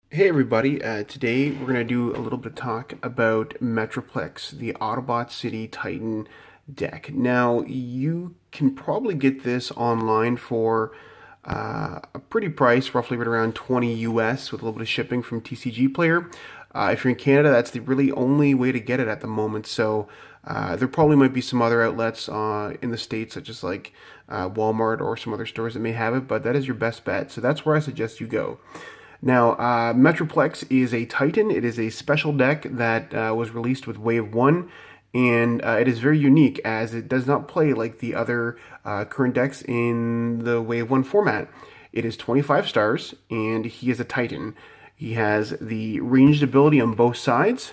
Hey everybody, today we're going to do a little bit of talk about Metroplex, the Autobot City Titan deck. Now, you can probably get this online for a pretty price, roughly right around 20 US with a little bit of shipping from TCG Player. If you're in Canada, that's the really only way to get it at the moment. So there probably might be some other outlets in the States, such as like Walmart or some other stores that may have it, but that is your best bet. So that's where I suggest you go. Now, Metroplex is a Titan. It is a special deck that was released with Wave 1, and it is very unique as it does not play like the other current decks in the Wave 1 format. It is 25 stars, and he is a Titan. He has the ranged ability on both sides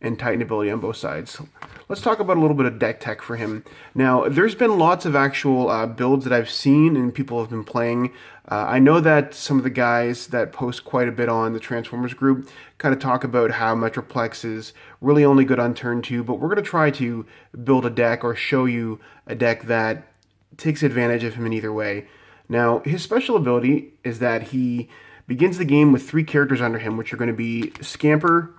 and Titan ability on both sides. Let's talk about a little bit of deck tech for him. Now, there's been lots of actual builds that I've seen and people have been playing. I know that some of the guys that post quite a bit on the Transformers group kind of talk about how Metroplex is really only good on turn 2, but we're going to try to build a deck or show you a deck that takes advantage of him in either way. Now, his special ability is that he begins the game with 3 characters under him, which are going to be Scamper,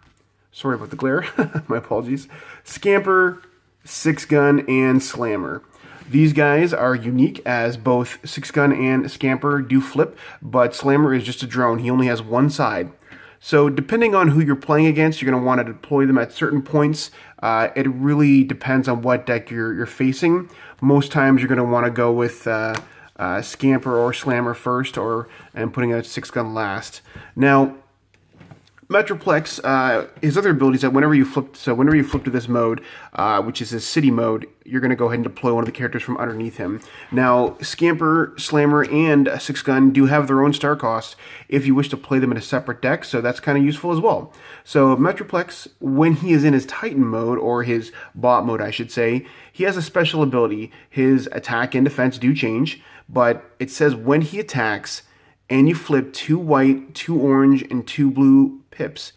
sorry about the glare, my apologies, Scamper, Six Gun, and Slammer. These guys are unique as both Six Gun and Scamper do flip, but Slammer is just a drone. He only has one side. So depending on who you're playing against, you're going to want to deploy them at certain points. It really depends on what deck you're facing. Most times you're going to want to go with Scamper or Slammer first, and putting out Six Gun last. Now, Metroplex, his other ability is that whenever you flip to this mode, which is his city mode, you're going to go ahead and deploy one of the characters from underneath him. Now, Scamper, Slammer, and Six Gun do have their own star cost if you wish to play them in a separate deck, so that's kind of useful as well. So Metroplex, when he is in his Titan mode, or his bot mode, I should say, he has a special ability. His attack and defense do change, but it says when he attacks, and you flip 2 white, 2 orange, and 2 blue pips.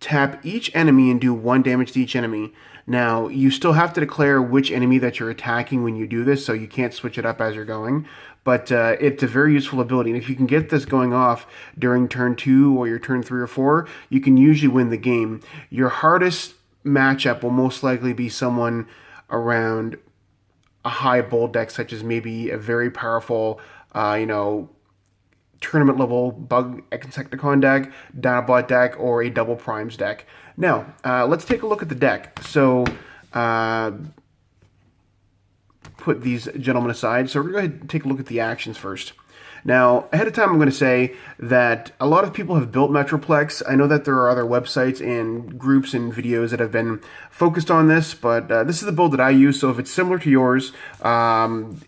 Tap each enemy and do 1 damage to each enemy. Now, you still have to declare which enemy that you're attacking when you do this, so you can't switch it up as you're going. But it's a very useful ability, and if you can get this going off during turn 2 or your turn 3 or 4, you can usually win the game. Your hardest matchup will most likely be someone around a high bold deck, such as maybe a very powerful, tournament level bug Insecticon deck, Dinobot deck, or a double primes deck. Now, let's take a look at the deck. So, put these gentlemen aside. So we're going to go ahead and take a look at the actions first. Now, ahead of time, I'm going to say that a lot of people have built Metroplex. I know that there are other websites and groups and videos that have been focused on this, but this is the build that I use. So if it's similar to yours, that's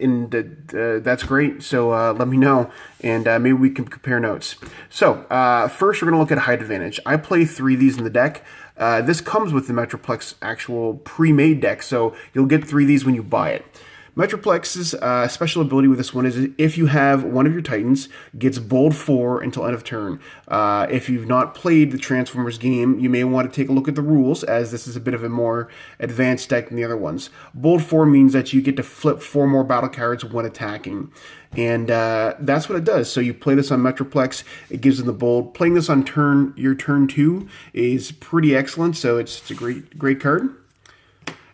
great. So let me know, and maybe we can compare notes. So first, we're going to look at height advantage. I play 3 of these in the deck. This comes with the Metroplex actual pre-made deck, so you'll get 3 of these when you buy it. Metroplex's special ability with this one is if you have one of your Titans gets bold 4 until end of turn. If you've not played the Transformers game, you may want to take a look at the rules, as this is a bit of a more advanced deck than the other ones. Bold 4 means that you get to flip 4 more battle cards when attacking. And that's what it does. So you play this on Metroplex, it gives them the bold. Playing this on your turn 2 is pretty excellent, so it's a great card.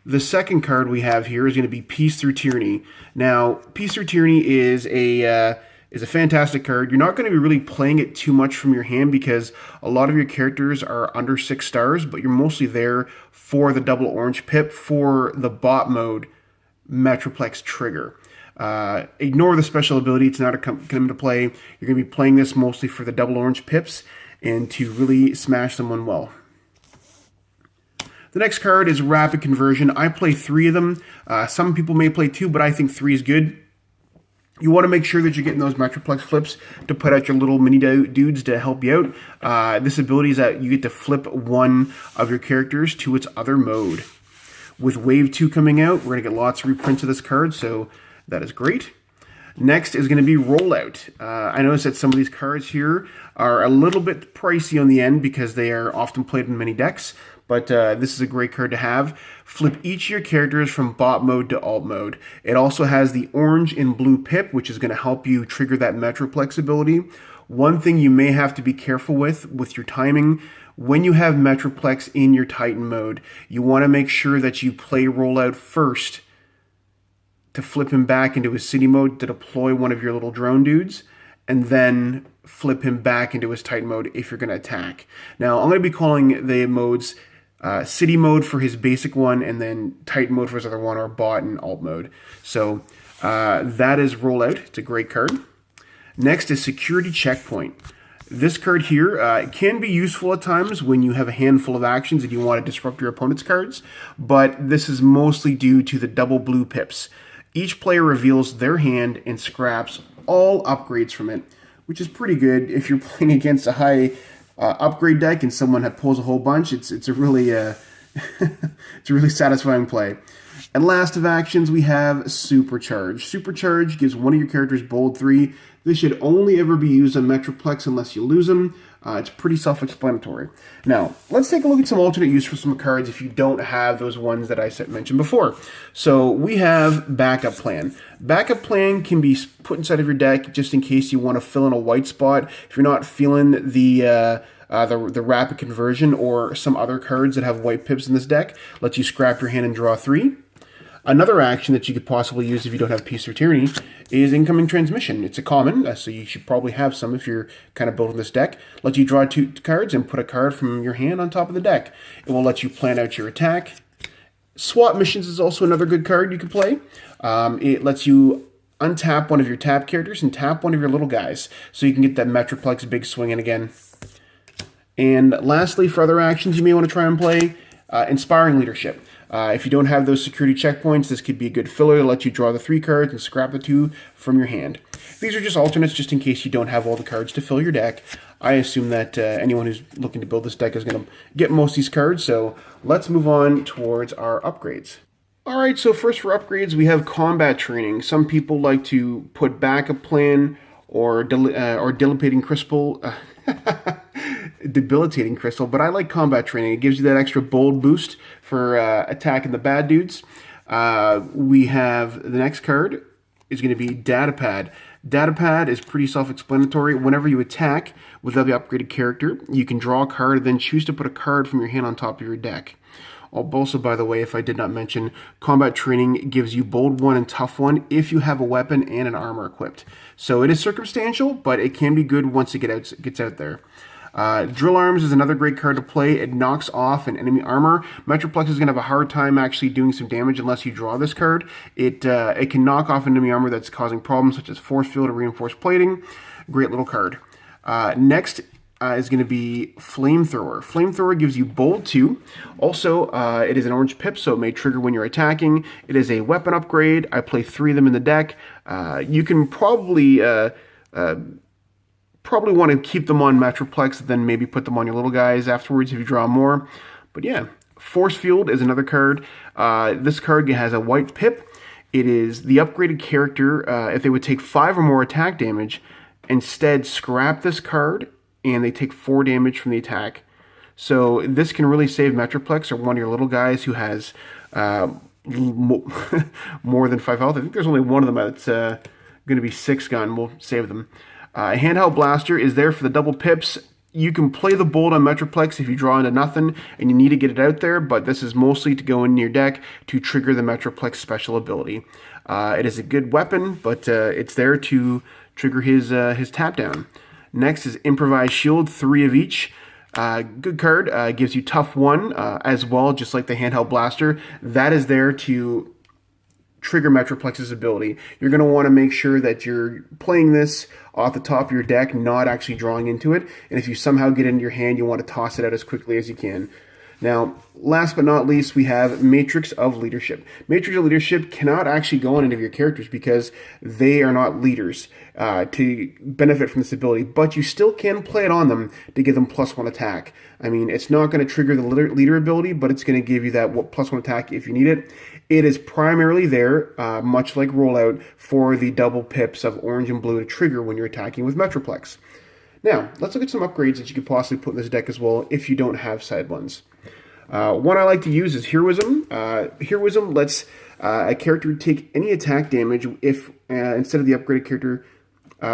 The second card we have here is going to be Peace Through Tyranny. Now, Peace Through Tyranny is a fantastic card. You're not going to be really playing it too much from your hand because a lot of your characters are under 6 stars, but you're mostly there for the double orange pip for the bot mode Metroplex trigger. Ignore the special ability. It's not coming into play. You're going to be playing this mostly for the double orange pips and to really smash someone well. The next card is Rapid Conversion. I play 3 of them. Some people may play 2, but I think 3 is good. You want to make sure that you're getting those Metroplex flips to put out your little mini dudes to help you out. This ability is that you get to flip one of your characters to its other mode. With Wave 2 coming out, we're going to get lots of reprints of this card, so that is great. Next is going to be Rollout. I noticed that some of these cards here are a little bit pricey on the end because they are often played in many decks, but this is a great card to have. Flip each of your characters from bot mode to alt mode. It also has the orange and blue pip, which is going to help you trigger that Metroplex ability. One thing you may have to be careful with your timing, when you have Metroplex in your Titan mode, you want to make sure that you play rollout first to flip him back into his city mode to deploy one of your little drone dudes, and then flip him back into his Titan mode if you're going to attack. Now, I'm going to be calling the modes city mode for his basic one, and then Titan mode for his other one, or bot and alt mode. So that is rollout. It's a great card. Next is security checkpoint. This card here can be useful at times when you have a handful of actions and you want to disrupt your opponent's cards, but this is mostly due to the double blue pips. Each player reveals their hand and scraps all upgrades from it, which is pretty good if you're playing against a high upgrade deck and someone pulls a whole bunch. It's a really it's a really satisfying play. And last of actions, we have Supercharge. Supercharge gives one of your characters bold 3. This should only ever be used on Metroplex unless you lose them. It's pretty self-explanatory. Now, let's take a look at some alternate use for some cards if you don't have those ones that I mentioned before. So we have Backup Plan. Backup Plan can be put inside of your deck just in case you want to fill in a white spot. If you're not feeling the rapid conversion or some other cards that have white pips in this deck, lets you scrap your hand and draw 3. Another action that you could possibly use if you don't have Peace or Tyranny is Incoming Transmission. It's a common, so you should probably have some if you're kind of building this deck. Lets you draw 2 cards and put a card from your hand on top of the deck. It will let you plan out your attack. Swap Missions is also another good card you can play. It lets you untap one of your tap characters and tap one of your little guys, so you can get that Metroplex big swing in again. And lastly, for other actions you may want to try and play, Inspiring Leadership. If you don't have those security checkpoints, this could be a good filler to let you draw the 3 cards and scrap the 2 from your hand. These are just alternates just in case you don't have all the cards to fill your deck. I assume that anyone who's looking to build this deck is going to get most of these cards, so let's move on towards our upgrades. Alright, so first for upgrades, we have Combat Training. Some people like to put Backup Plan or Dilapidating Crystal... Debilitating Crystal, but I like Combat Training. It gives you that extra bold boost for attacking the bad dudes. We have the next card is going to be Datapad. Datapad is pretty self-explanatory. Whenever you attack without the upgraded character, you can draw a card, then choose to put a card from your hand on top of your deck. Also, by the way, if I did not mention, Combat Training gives you Bold 1 and Tough 1 if you have a weapon and an armor equipped. So it is circumstantial, but it can be good once it gets out there. Drill Arms is another great card to play. It knocks off an enemy armor. Metroplex is going to have a hard time actually doing some damage unless you draw this card. It can knock off enemy armor that's causing problems such as Force Field or Reinforced Plating. Great little card. Next is going to be Flamethrower. Flamethrower gives you Bold 2. Also, it is an orange pip, so it may trigger when you're attacking. It is a weapon upgrade. I play 3 of them in the deck. You can probably want to keep them on Metroplex, then maybe put them on your little guys afterwards if you draw more. But yeah, Force Field is another card. This card has a white pip. It is the upgraded character. If they would take 5 or more attack damage, instead scrap this card, and they take 4 damage from the attack. So this can really save Metroplex or one of your little guys who has more than 5 health. I think there's only one of them that's going to be 6 gun. We'll save them. Handheld Blaster is there for the double pips. You can play the bold on Metroplex if you draw into nothing and you need to get it out there, but this is mostly to go in your deck to trigger the Metroplex special ability. It is a good weapon, but it's there to trigger his tap down. Next is Improvised Shield, 3 of each. Good card, gives you Tough 1 as well, just like the Handheld Blaster. That is there to trigger Metroplex's ability. You're going to want to make sure that you're playing this off the top of your deck, not actually drawing into it. And if you somehow get it into your hand, you want to toss it out as quickly as you can. Now, last but not least, we have Matrix of Leadership. Matrix of Leadership cannot actually go on any of your characters because they are not leaders to benefit from this ability, but you still can play it on them to give them +1 attack. I mean, it's not going to trigger the leader ability, but it's going to give you that +1 attack if you need it. It is primarily there, much like Rollout, for the double pips of orange and blue to trigger when you're attacking with Metroplex. Now, let's look at some upgrades that you could possibly put in this deck as well if you don't have side ones. One I like to use is Heroism. Heroism lets a character take any attack damage if instead of the upgraded character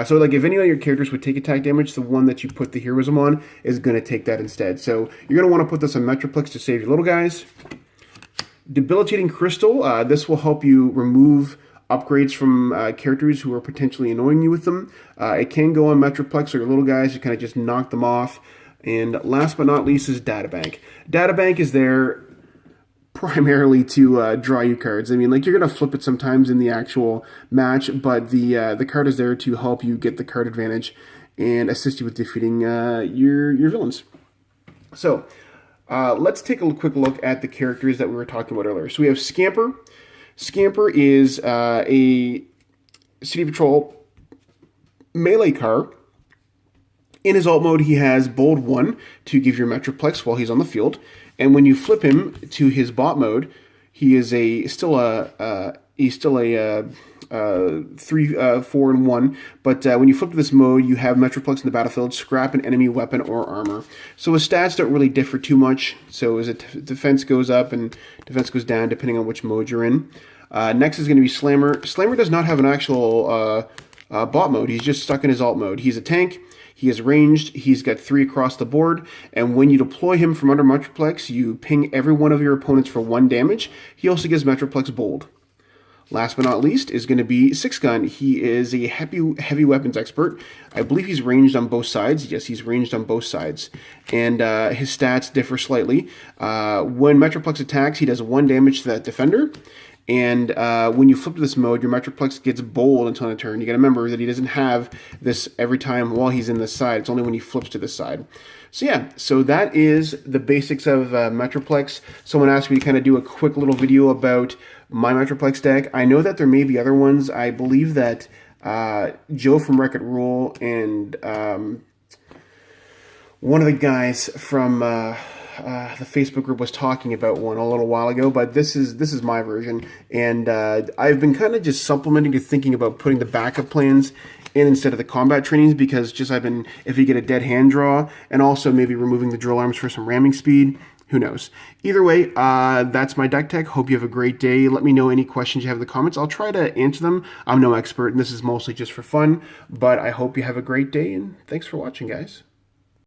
So like if any of your characters would take attack damage, the one that you put the heroism on is going to take that instead. So you're going to want to put this on Metroplex to save your little guys. Debilitating Crystal. This will help you remove upgrades from characters who are potentially annoying you with them. It can go on Metroplex or your little guys. You kind of just knock them off. And last but not least is Databank. Databank is there primarily to draw you cards. I mean, like, you're going to flip it sometimes in the actual match, but the card is there to help you get the card advantage and assist you with defeating your villains. So let's take a quick look at the characters that we were talking about earlier. So we have Scamper. Scamper is a City Patrol melee card. In his alt mode, he has Bold 1 to give your Metroplex while he's on the field. And when you flip him to his bot mode, he is still a 3, 4, and 1. But when you flip to this mode, you have Metroplex in the battlefield, scrap an enemy weapon or armor. So his stats don't really differ too much. So his defense goes up and defense goes down depending on which mode you're in. Next is going to be Slammer. Slammer does not have an actual bot mode. He's just stuck in his alt mode. He's a tank. He is ranged, he's got 3 across the board, and when you deploy him from under Metroplex, you ping every one of your opponents for 1 damage. He also gives Metroplex Bold. Last but not least is going to be Six Gun. He is a heavy weapons expert. I believe he's ranged on both sides. Yes, he's ranged on both sides. And his stats differ slightly. When Metroplex attacks, he does 1 damage to that defender. And when you flip to this mode, your Metroplex gets Bold until end of turn. You got to remember that he doesn't have this every time while he's in this side. It's only when he flips to this side. So yeah, so that is the basics of Metroplex. Someone asked me to kind of do a quick little video about my Metroplex deck. I know that there may be other ones. I believe that Joe from Wreck-It Rule and one of the guys from the Facebook group was talking about one a little while ago, but this is my version, and I've been kind of just supplementing to thinking about putting the backup plans in instead of the combat trainings, because if you get a dead hand draw, and also maybe removing the drill arms for some ramming speed, who knows. Either way, that's my deck tech. Hope you have a great day. Let me know any questions you have in the comments. I'll try to answer them. I'm no expert, and this is mostly just for fun, but I hope you have a great day, and thanks for watching, guys.